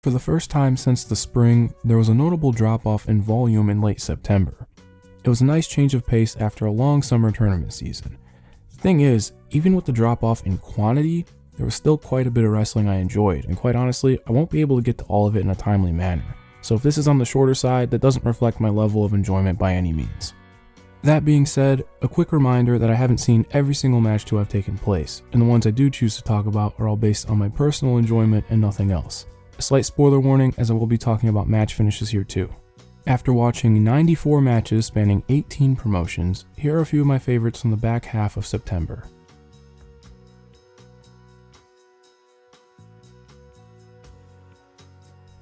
For the first time since the spring, there was a notable drop-off in volume in late September. It was a nice change of pace after a long summer tournament season. The thing is, even with the drop-off in quantity, there was still quite a bit of wrestling I enjoyed, and quite honestly, I won't be able to get to all of it in a timely manner. So if this is on the shorter side, that doesn't reflect my level of enjoyment by any means. That being said, a quick reminder that I haven't seen every single match to have taken place, and the ones I do choose to talk about are all based on my personal enjoyment and nothing else. A slight spoiler warning, as I will be talking about match finishes here too. After watching 94 matches spanning 18 promotions, here are a few of my favorites from the back half of September.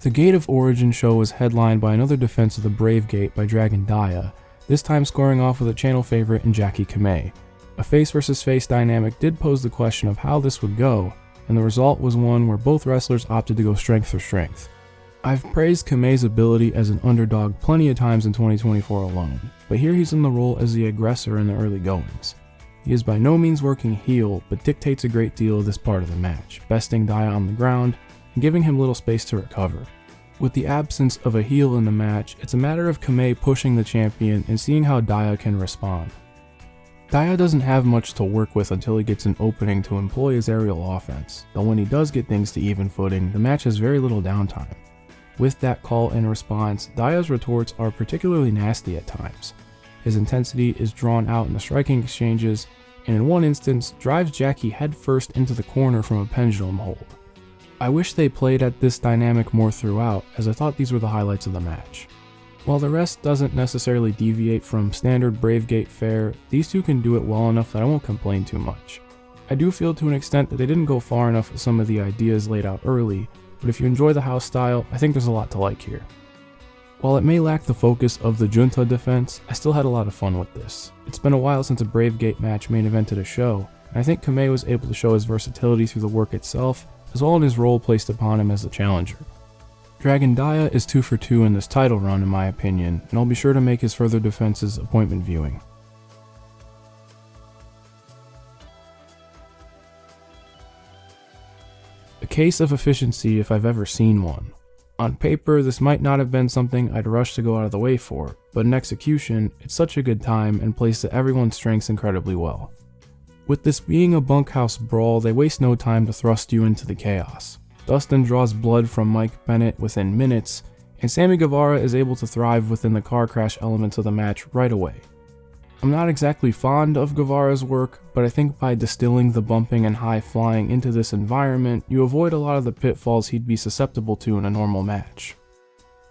The Gate of Origin show was headlined by another defense of the Brave Gate by Dragongate, this time scoring off with a channel favorite in Jacky Kamei. A face versus face dynamic did pose the question of how this would go, and the result was one where both wrestlers opted to go strength for strength. I've praised Kamei's ability as an underdog plenty of times in 2024 alone, but here he's in the role as the aggressor in the early goings. He is by no means working heel, but dictates a great deal of this part of the match, besting Dia on the ground and giving him little space to recover. With the absence of a heel in the match, it's a matter of Kamei pushing the champion and seeing how Dia can respond. Dia doesn't have much to work with until he gets an opening to employ his aerial offense, though when he does get things to even footing, the match has very little downtime. With that call and response, Dia's retorts are particularly nasty at times. His intensity is drawn out in the striking exchanges, and in one instance, drives Jacky headfirst into the corner from a pendulum hold. I wish they played at this dynamic more throughout, as I thought these were the highlights of the match. While the rest doesn't necessarily deviate from standard Brave Gate fare, these two can do it well enough that I won't complain too much. I do feel to an extent that they didn't go far enough with some of the ideas laid out early, but if you enjoy the house style, I think there's a lot to like here. While it may lack the focus of the Junta defense, I still had a lot of fun with this. It's been a while since a Brave Gate match main evented a show, and I think Kamei was able to show his versatility through the work itself, as well as his role placed upon him as the challenger. Dragon Dia is 2 for 2 in this title run in my opinion, and I'll be sure to make his further defenses appointment viewing. A case of efficiency if I've ever seen one. On paper, this might not have been something I'd rush to go out of the way for, but in execution, it's such a good time and plays to everyone's strengths incredibly well. With this being a bunkhouse brawl, they waste no time to thrust you into the chaos. Dustin draws blood from Mike Bennett within minutes, and Sammy Guevara is able to thrive within the car crash elements of the match right away. I'm not exactly fond of Guevara's work, but I think by distilling the bumping and high flying into this environment, you avoid a lot of the pitfalls he'd be susceptible to in a normal match.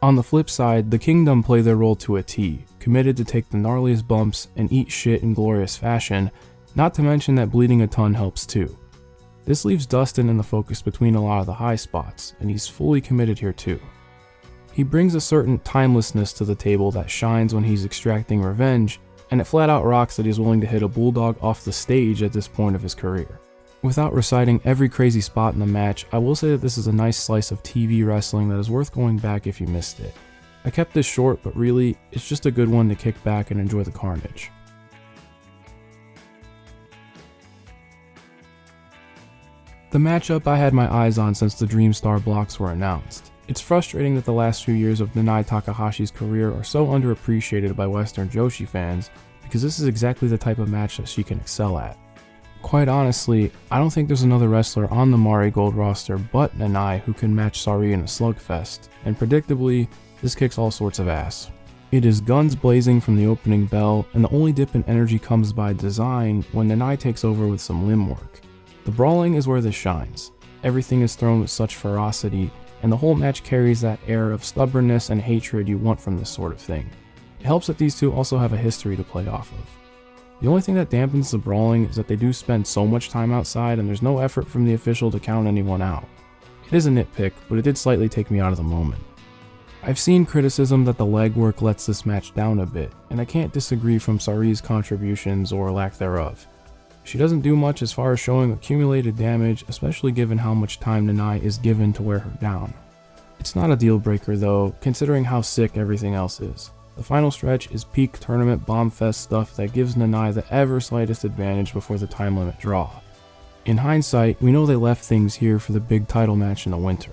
On the flip side, the Kingdom play their role to a T, committed to take the gnarliest bumps and eat shit in glorious fashion, not to mention that bleeding a ton helps too. This leaves Dustin in the focus between a lot of the high spots, and he's fully committed here too. He brings a certain timelessness to the table that shines when he's extracting revenge, and it flat out rocks that he's willing to hit a bulldog off the stage at this point of his career. Without reciting every crazy spot in the match, I will say that this is a nice slice of TV wrestling that is worth going back if you missed it. I kept this short, but really, it's just a good one to kick back and enjoy the carnage. The matchup I had my eyes on since the Dream Star blocks were announced. It's frustrating that the last few years of Nanae Takahashi's career are so underappreciated by Western Joshi fans, because this is exactly the type of match that she can excel at. Quite honestly, I don't think there's another wrestler on the MARIGOLD roster but Nanae who can match Sareee in a slugfest, and predictably, this kicks all sorts of ass. It is guns blazing from the opening bell, and the only dip in energy comes by design when Nanae takes over with some limb work. The brawling is where this shines. Everything is thrown with such ferocity, and the whole match carries that air of stubbornness and hatred you want from this sort of thing. It helps that these two also have a history to play off of. The only thing that dampens the brawling is that they do spend so much time outside and there's no effort from the official to count anyone out. It is a nitpick, but it did slightly take me out of the moment. I've seen criticism that the legwork lets this match down a bit, and I can't disagree from Saree's contributions or lack thereof. She doesn't do much as far as showing accumulated damage, especially given how much time Nanae is given to wear her down. It's not a deal breaker though, considering how sick everything else is. The final stretch is peak tournament bombfest stuff that gives Nanae the ever slightest advantage before the time limit draw. In hindsight, we know they left things here for the big title match in the winter.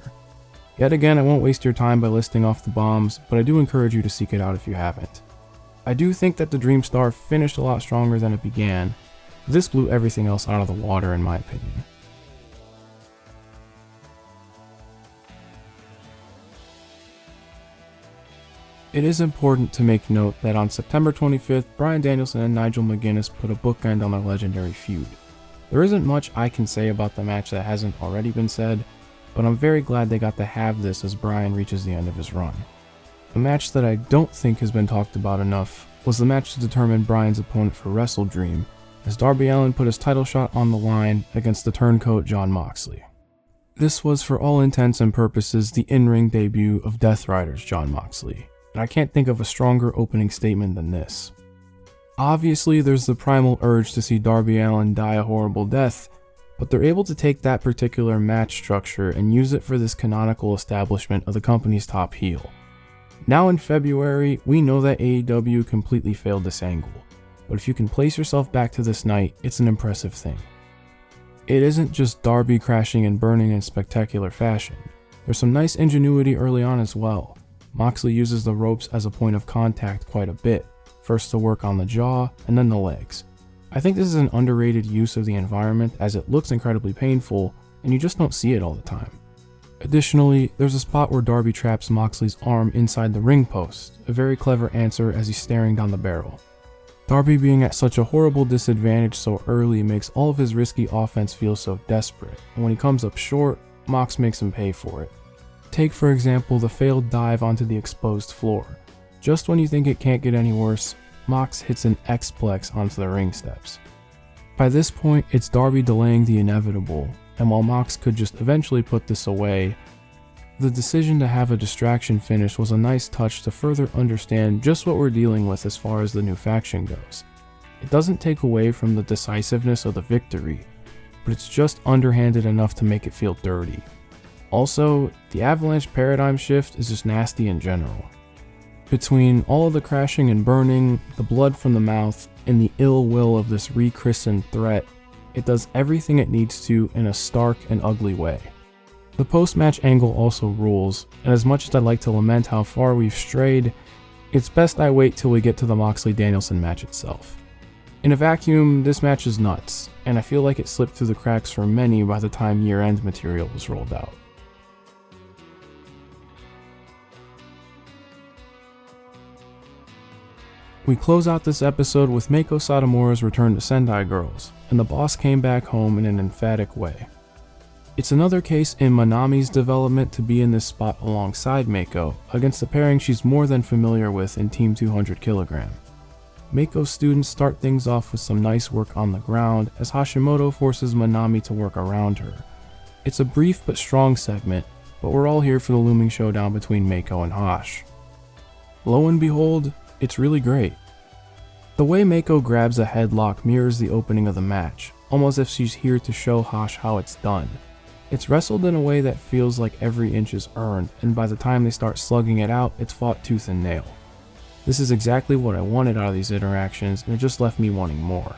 Yet again, I won't waste your time by listing off the bombs, but I do encourage you to seek it out if you haven't. I do think that the Dream Star finished a lot stronger than it began. This blew everything else out of the water in my opinion. It is important to make note that on September 25th, Bryan Danielson and Nigel McGuinness put a bookend on their legendary feud. There isn't much I can say about the match that hasn't already been said, but I'm very glad they got to have this as Bryan reaches the end of his run. A match that I don't think has been talked about enough was the match to determine Bryan's opponent for Wrestle Dream, as Darby Allin put his title shot on the line against the turncoat Jon Moxley. This was for all intents and purposes the in-ring debut of Death Rider's Jon Moxley, and I can't think of a stronger opening statement than this. Obviously there's the primal urge to see Darby Allin die a horrible death, but they're able to take that particular match structure and use it for this canonical establishment of the company's top heel. Now in February, we know that AEW completely failed this angle, but if you can place yourself back to this night, it's an impressive thing. It isn't just Darby crashing and burning in spectacular fashion. There's some nice ingenuity early on as well. Moxley uses the ropes as a point of contact quite a bit, first to work on the jaw and then the legs. I think this is an underrated use of the environment as it looks incredibly painful and you just don't see it all the time. Additionally, there's a spot where Darby traps Moxley's arm inside the ring post, a very clever answer as he's staring down the barrel. Darby being at such a horrible disadvantage so early makes all of his risky offense feel so desperate, and when he comes up short, Mox makes him pay for it. Take for example the failed dive onto the exposed floor. Just when you think it can't get any worse, Mox hits an X-Plex onto the ring steps. By this point, it's Darby delaying the inevitable, and while Mox could just eventually put this away, the decision to have a distraction finish was a nice touch to further understand just what we're dealing with as far as the new faction goes. It doesn't take away from the decisiveness of the victory, but it's just underhanded enough to make it feel dirty. Also, the Avalanche paradigm shift is just nasty in general. Between all of the crashing and burning, the blood from the mouth, and the ill will of this rechristened threat, it does everything it needs to in a stark and ugly way. The post-match angle also rules, and as much as I'd like to lament how far we've strayed, it's best I wait till we get to the Moxley-Danielson match itself. In a vacuum, this match is nuts, and I feel like it slipped through the cracks for many by the time year-end material was rolled out. We close out this episode with Meiko Satomura's return to Sendai Girls, and the boss came back home in an emphatic way. It's another case in Manami's development to be in this spot alongside Meiko, against a pairing she's more than familiar with in Team 200 kg. Meiko's students start things off with some nice work on the ground as Hashimoto forces Manami to work around her. It's a brief but strong segment, but we're all here for the looming showdown between Meiko and Hash. Lo and behold, it's really great. The way Meiko grabs a headlock mirrors the opening of the match, almost as if she's here to show Hash how it's done. It's wrestled in a way that feels like every inch is earned, and by the time they start slugging it out, it's fought tooth and nail. This is exactly what I wanted out of these interactions, and it just left me wanting more.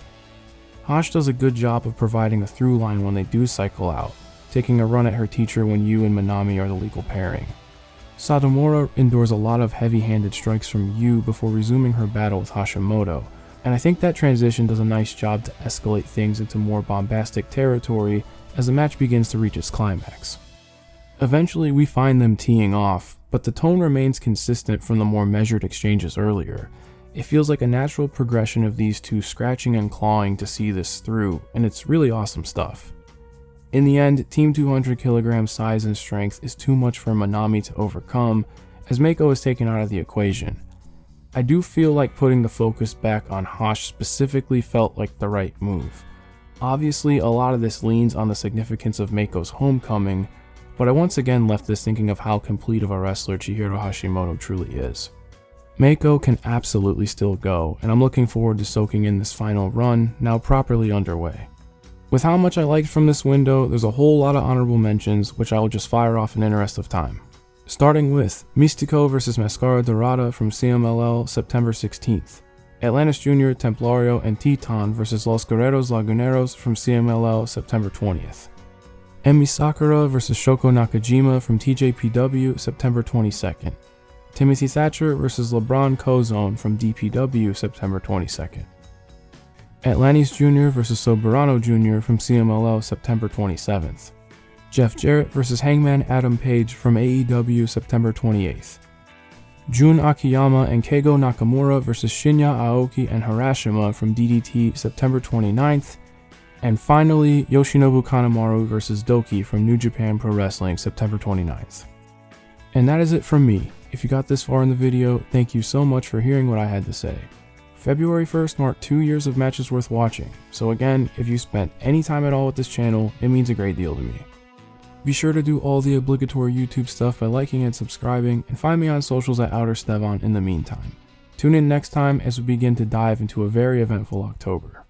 Hash does a good job of providing a through line when they do cycle out, taking a run at her teacher when Yu and Manami are the legal pairing. Satomura endures a lot of heavy-handed strikes from Yu before resuming her battle with Hashimoto, and I think that transition does a nice job to escalate things into more bombastic territory as the match begins to reach its climax. Eventually we find them teeing off, but the tone remains consistent from the more measured exchanges earlier. It feels like a natural progression of these two scratching and clawing to see this through, and it's really awesome stuff. In the end, Team 200 kg size and strength is too much for Manami to overcome, as Meiko is taken out of the equation. I do feel like putting the focus back on Hash specifically felt like the right move. Obviously, a lot of this leans on the significance of Meiko's homecoming, but I once again left this thinking of how complete of a wrestler Chihiro Hashimoto truly is. Meiko can absolutely still go, and I'm looking forward to soaking in this final run, now properly underway. With how much I liked from this window, there's a whole lot of honorable mentions, which I will just fire off in interest of time. Starting with Místico vs Mascara Dorada from CMLL September 16th, Atlantis Jr., Templario, and Titan vs Los Guerreros Laguneros from CMLL September 20th. Emi Sakura vs Shoko Nakajima from TJPW September 22nd. Timothy Thatcher vs LeBron Cozone from DPW September 22nd. Atlantis Jr. vs Soberano Jr. from CMLL September 27th. Jeff Jarrett vs Hangman Adam Page from AEW September 28th. Jun Akiyama and Keigo Nakamura vs Shinya Aoki and Harashima from DDT September 29th. And finally, Yoshinobu Kanemaru vs Doki from New Japan Pro Wrestling September 29th. And that is it from me. If you got this far in the video, thank you so much for hearing what I had to say. February 1st marked 2 years of matches worth watching, so again, if you spent any time at all with this channel, it means a great deal to me. Be sure to do all the obligatory YouTube stuff by liking and subscribing, and find me on socials at Outer Stevon in the meantime. Tune in next time as we begin to dive into a very eventful October.